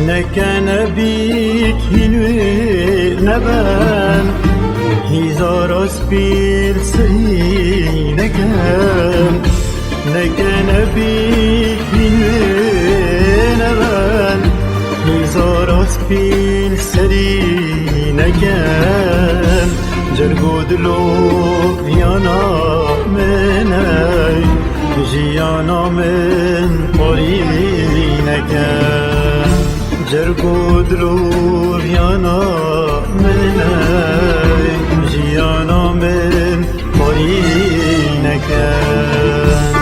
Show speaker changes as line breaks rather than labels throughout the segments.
نکنه بیک هیلوی نبن هزار از پیل سری نکن نکنه بیک هیلوی نبن هزار از پیل سری نکن جرگو دلو یانا منای جیانا من پاری نکن جرگو دلو یانا منای جیانا من پاری نکن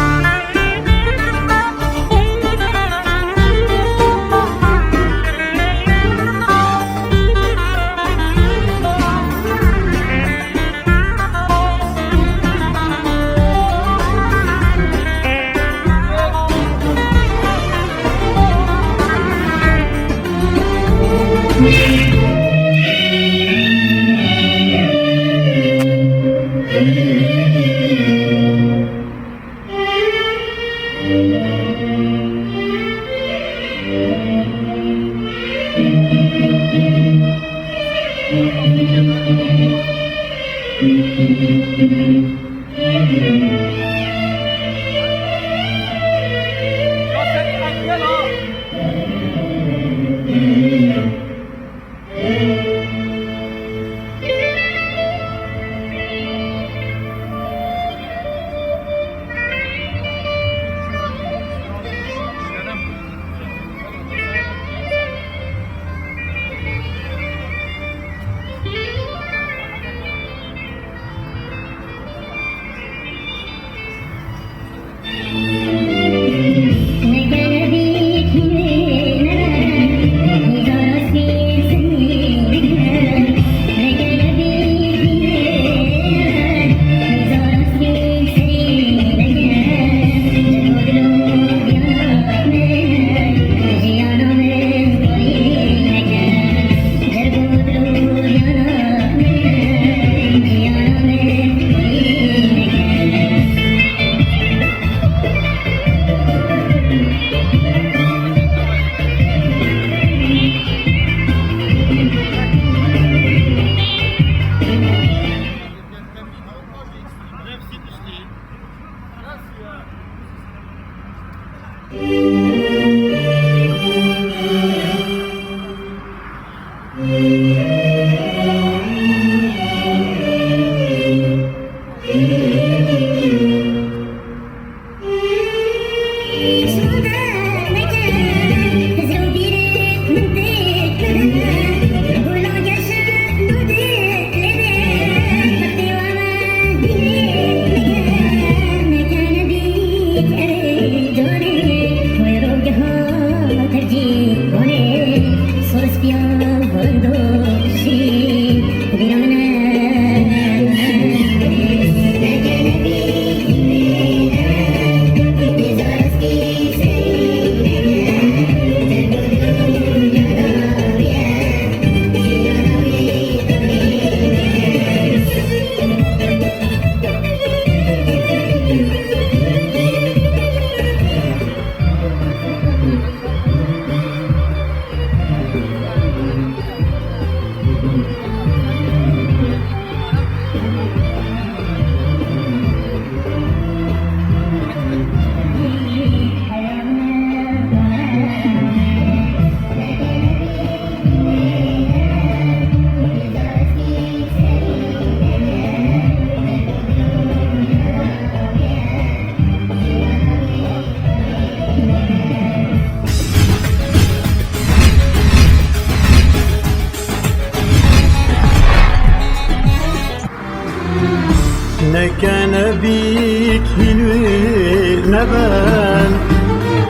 نکن بیک هینوی نبن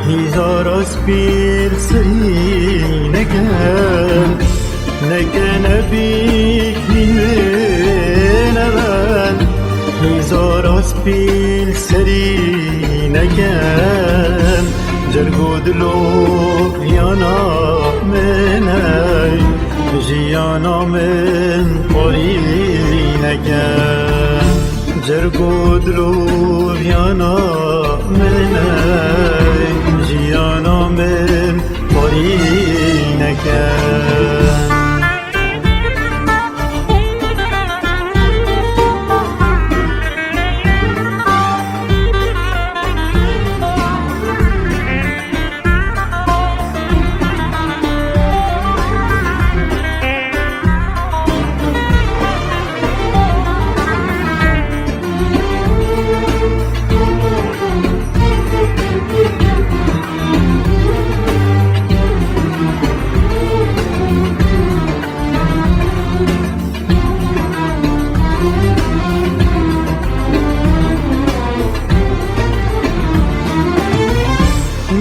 هزار اسپیر سری نکن بیک هینوی نبن هزار اسپیر سری نکن جرگو دلو یانا منای جیانا من پاری نکن جرگو دلو یانا منای جیانا من پاری نکن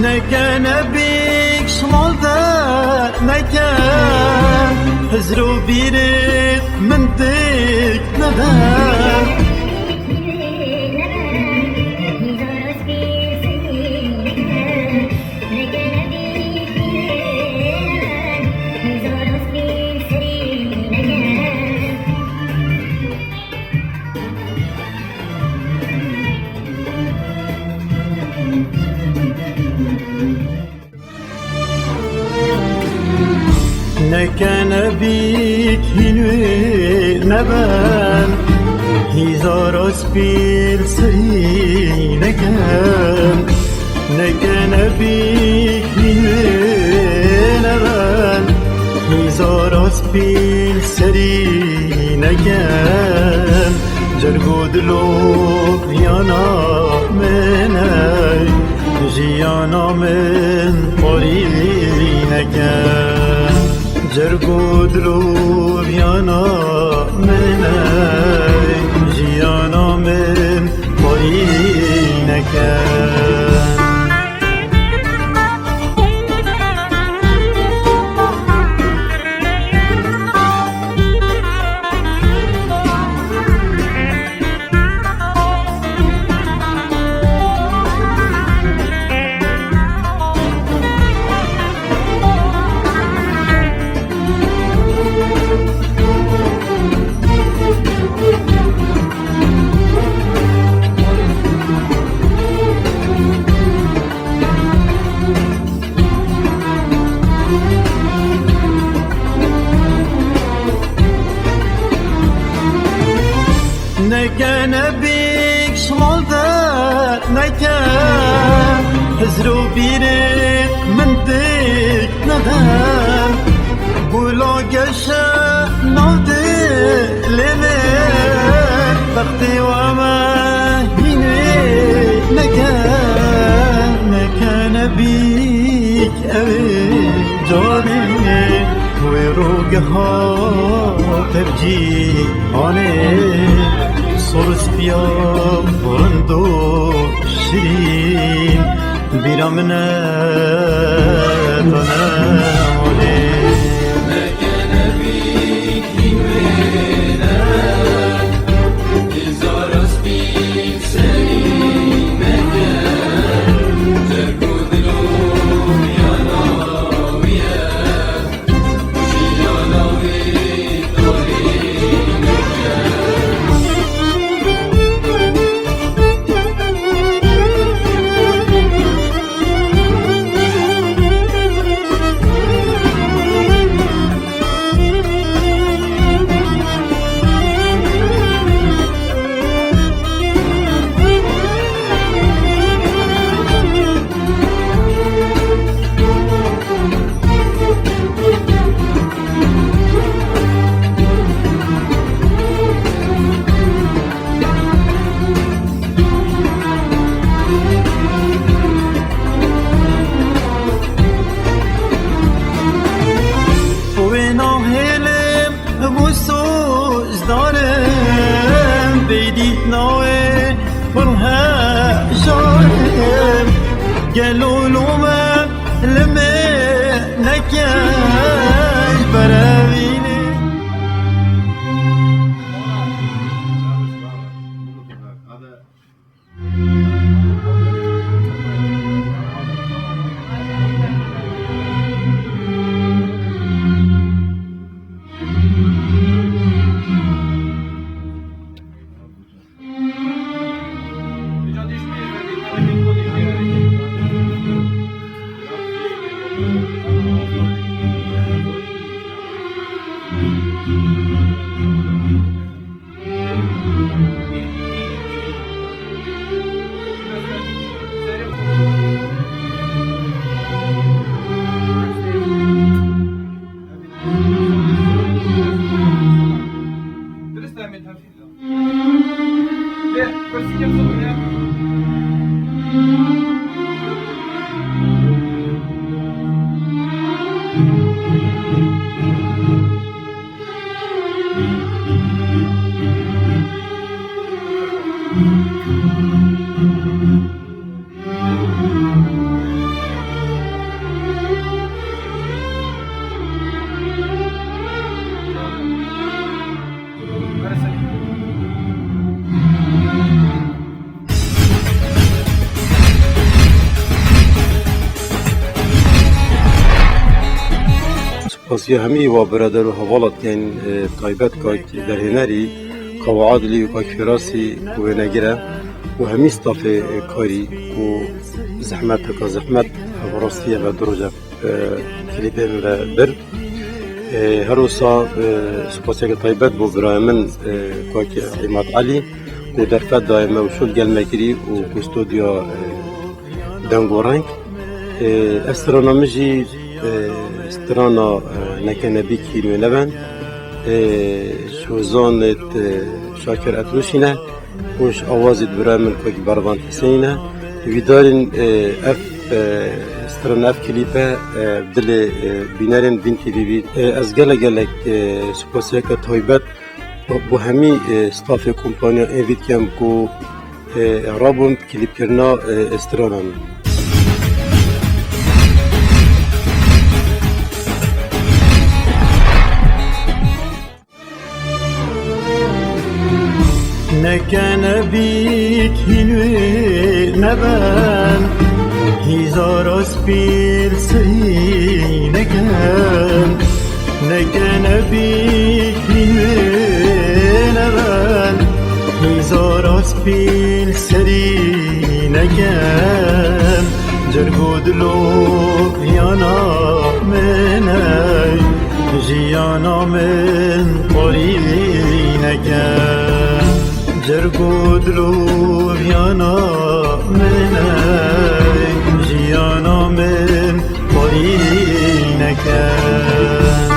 نکن بیک شمال ده نکن هزرو بیرت من تک ندم نکن بیک هینوی نبن هزار اسپیر سری نکن بیک هینوی نبن هزار اسپیر سری نکن جرگو دلو یانا منای جیانا من پاری نکن جرگو دلو یانا منای جیانا من پاری نکن نکن بیک شمال ده نکن هزرو بیرت من تک ندم بولا گشه نو دلمه وقتی و من هینوی نکن بیک اوی جانه توی روگه ها ترجی آنه سرس بیا برندو شیرین بیرام نتانه وي فرها جارم قالوا له ما لما نكاش براويني
Asya hemi wa birader û hevalatên taybet ka derhênerî qewacadlî û firasî û wênegire û hemî stafê karî û zehmeteka zehmet hevrastiye ve duroja klîpên ve bir her wisa spasiyeke taybet bû birayê min Kakî Emat Elî û derfet daye me û şol gelmekirî û ku stûdya Dengoreng ev strana min jî strana nekenebîkî nûnevên şûzanê Şakir Etmişîne û ji awazê birayê min Kakî Bervan Hüseyîne wî darîn ev strana ev klîpe dilê bînerên Bin TV'î ez gelek spasiyeke taybet bu hemî stafê kompanya evî dikem ku rabûn klîpkirina strana min.
نکنه بیک هینوی نبن هزار اسپیر سری نکن نکنه بیک هینوی نبن هزار اسپیر سری نکن جرگو دلو یانا منای جیانا من قری نکن جرگودلو یانا منای جیانا من قری نکن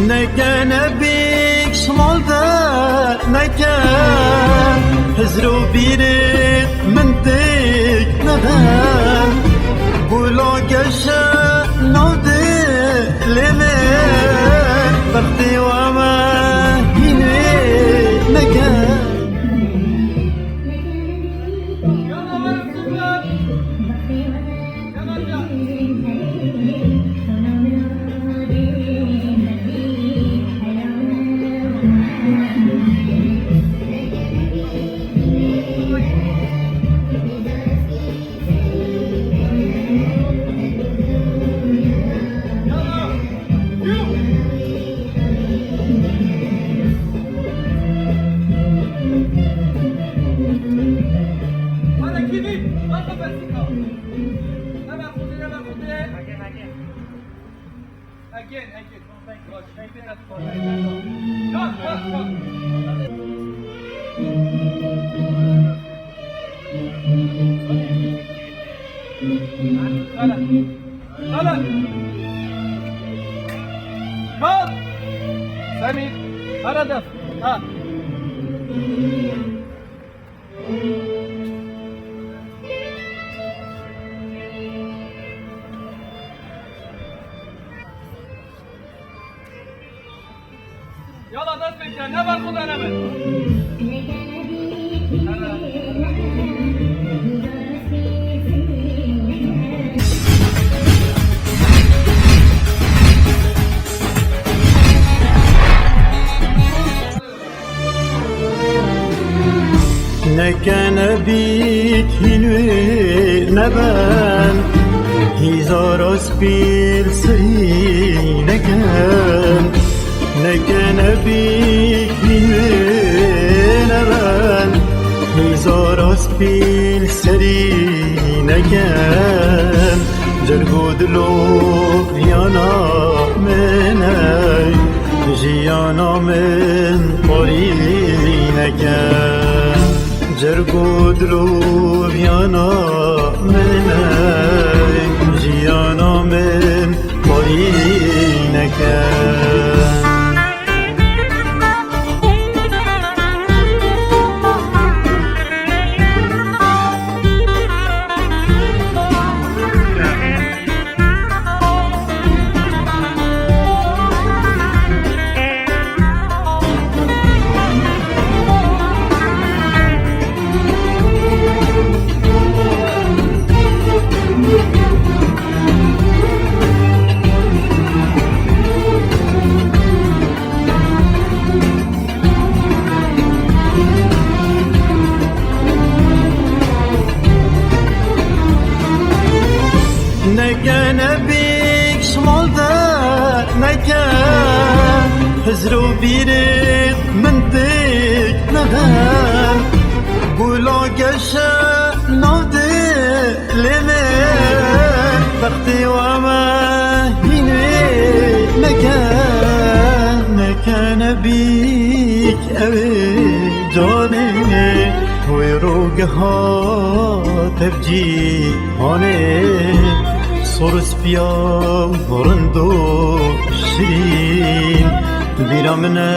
نکن بیک شمال ده نکن هزرو بیرت من دیک ندن بولا گشه ناده لیمه وقتی و ما هینوی نکن
Again. God, maybe that's for Come. Salat. Kalk. Semih. Arada. Ha. Yala dört bekle. Ne var bundan hemen?
نکن بیت هینوی نبن هزار اسپیل سری نکن بیت هینوی نبن هزار اسپیل سری نکن جرگو دلو یانا منای جیانا من پاری نکن جرگو دلو بیانا منای جیانا من پاری نکن نکن بیک شمالده نکن هزرو بیرد من دیک ندن بولا گشه ناده لمن وقتی و ما هینوی نکن بیک اوی جانه وی روگه ها تفجی هانه سورس بیام هرندو شیرین بیرامنه